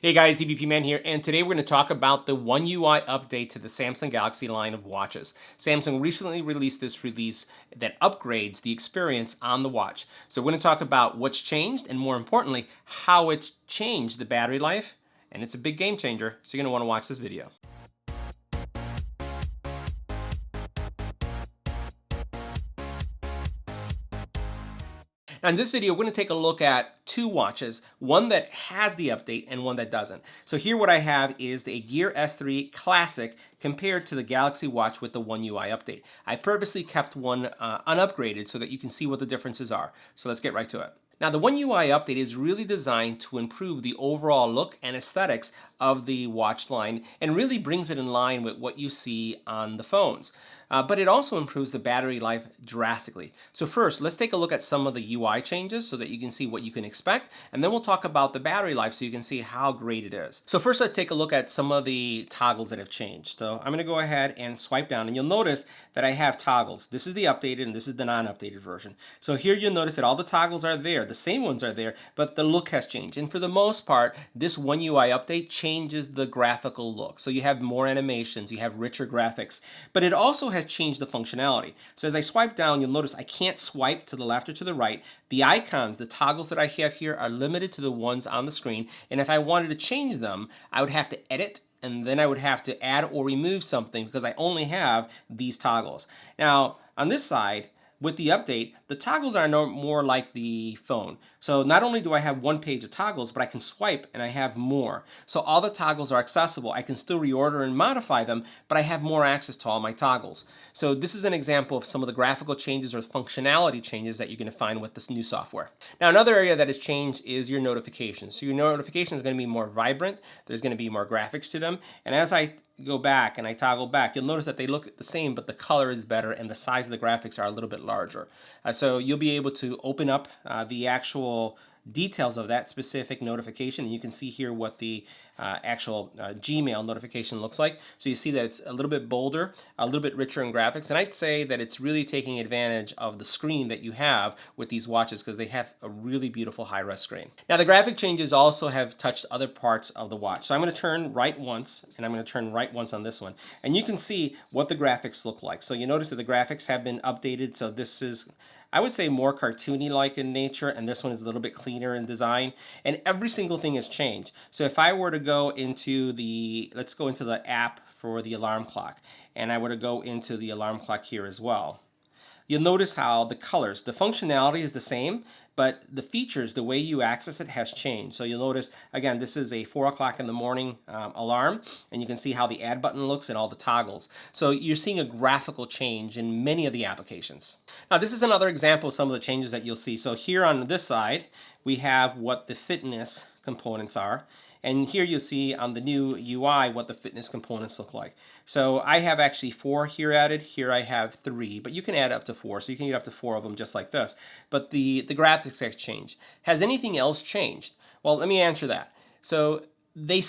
Hey guys, EBPMAN here, and today we're going to talk about the One UI update to the Samsung Galaxy line of watches. Samsung recently released this release that upgrades the experience on the watch. So we're going to talk about what's changed and, more importantly, how it's changed the battery life, and it's a big game changer, so you're going to want to watch this video. Now in this video, we're going to take a look at two watches, one that has the update and one that doesn't. So here what I have is the Gear S3 Classic compared to the Galaxy Watch with the One UI update. I purposely kept one unupgraded so that you can see what the differences are. So let's get right to it. Now the One UI update is really designed to improve the overall look and aesthetics of the watch line and really brings it in line with what you see on the phones. But it also improves the battery life drastically. So first, let's take a look at some of the UI changes so that you can see what you can expect, and then we'll talk about the battery life so you can see how great it is. So first, let's take a look at some of the toggles that have changed. So I'm going to go ahead and swipe down, and you'll notice that I have toggles. This is the updated and this is the non-updated version. So here you'll notice that all the toggles are there, the same ones are there, but the look has changed. And for the most part, this One UI update changes the graphical look. So you have more animations, you have richer graphics, but it also has changed the functionality. So as I swipe down, you'll notice I can't swipe to the left or to the right. The icons, the toggles that I have here are limited to the ones on the screen, and if I wanted to change them, I would have to edit, and then I would have to add or remove something because I only have these toggles. Now on this side, with the update, the toggles are no more like the phone. So not only do I have one page of toggles, but I can swipe and I have more. So all the toggles are accessible. I can still reorder and modify them, but I have more access to all my toggles. So this is an example of some of the graphical changes or functionality changes that you're going to find with this new software. Now another area that has changed is your notifications. So your notifications are going to be more vibrant. There's going to be more graphics to them. And as I go back and I toggle back, you'll notice that they look the same, but the color is better and the size of the graphics are a little bit larger. So you'll be able to open up the actual details of that specific notification, and you can see here what the actual Gmail notification looks like. So you see that it's a little bit bolder, a little bit richer in graphics, and I'd say that it's really taking advantage of the screen that you have with these watches because they have a really beautiful high-res screen. Now the graphic changes also have touched other parts of the watch. So I'm going to turn right once, and I'm going to turn right once on this one, and you can see what the graphics look like. So you notice that the graphics have been updated, so this is, I would say, more cartoony-like in nature, and this one is a little bit cleaner in design, and every single thing has changed. So if I were to go into the, let's go into the app for the alarm clock, and I were to go into the alarm clock here as well, you'll notice how the colors, the functionality is the same, but the features, the way you access it has changed. So you'll notice, again, this is a 4 o'clock in the morning alarm, and you can see how the add button looks and all the toggles. So you're seeing a graphical change in many of the applications. Now this is another example of some of the changes that you'll see. So here on this side, we have what the fitness components are. And here you'll see on the new UI what the fitness components look like. So I have actually 4 here added. Here I have 3, but you can add up to 4. So you can get up to 4 of them just like this. But the graphics have changed. Has anything else changed? Well, let me answer that. So they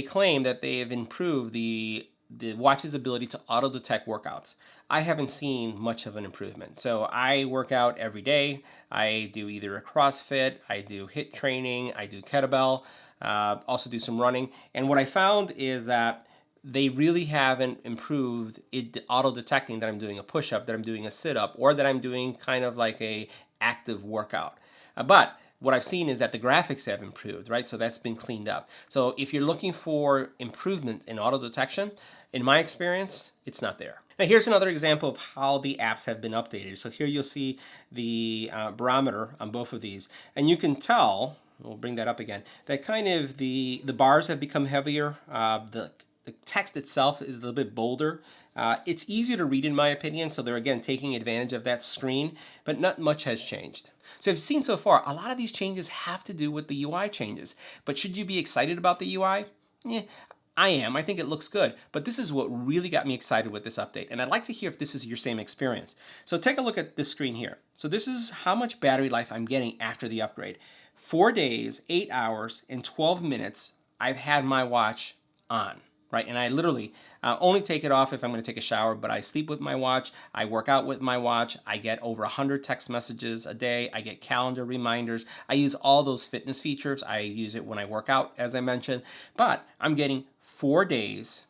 claim that they have improved the watch's ability to auto-detect workouts. I haven't seen much of an improvement. So I work out every day. I do either a CrossFit, I do HIIT training, I do kettlebell, also do some running. And what I found is that they really haven't improved it auto-detecting that I'm doing a push-up, that I'm doing a sit-up, or that I'm doing kind of like a active workout. But what I've seen is that the graphics have improved, right? So that's been cleaned up. So if you're looking for improvement in auto detection, in my experience, it's not there. Now here's another example of how the apps have been updated. So here you'll see the barometer on both of these, and you can tell, we'll bring that up again, that kind of the bars have become heavier. The text itself is a little bit bolder. It's easier to read in my opinion, so they're again taking advantage of that screen, but not much has changed. So as you've seen so far, a lot of these changes have to do with the UI changes. But should you be excited about the UI? Yeah, I am. I think it looks good. But this is what really got me excited with this update. And I'd like to hear if this is your same experience. So take a look at this screen here. So this is how much battery life I'm getting after the upgrade. 4 days, 8 hours, and 12 minutes I've had my watch on. right? And I literally only take it off if I'm going to take a shower, but I sleep with my watch, I work out with my watch, I get over 100 text messages a day, I get calendar reminders, I use all those fitness features, I use it when I work out, as I mentioned, but I'm getting 4 days,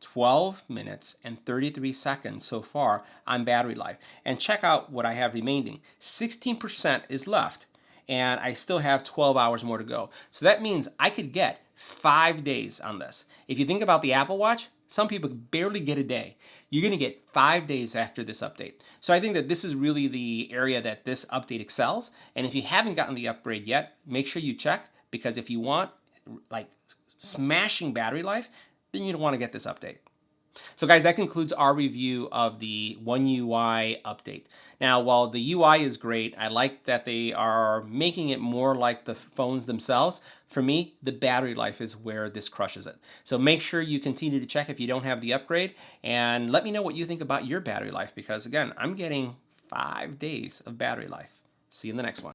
12 minutes and 33 seconds so far on battery life. And check out what I have remaining. 16% is left, and I still have 12 hours more to go. So that means I could get 5 days on this. If you think about the Apple Watch, some people barely get a day. You're going to get 5 days after this update. So I think that this is really the area that this update excels. And if you haven't gotten the upgrade yet, make sure you check, because if you want like smashing battery life, then you don't want to get this update. So guys, that concludes our review of the One UI update. Now, while the UI is great, I like that they are making it more like the phones themselves. For me, the battery life is where this crushes it. So make sure you continue to check if you don't have the upgrade, and let me know what you think about your battery life, because again, I'm getting 5 days of battery life. See you in the next one.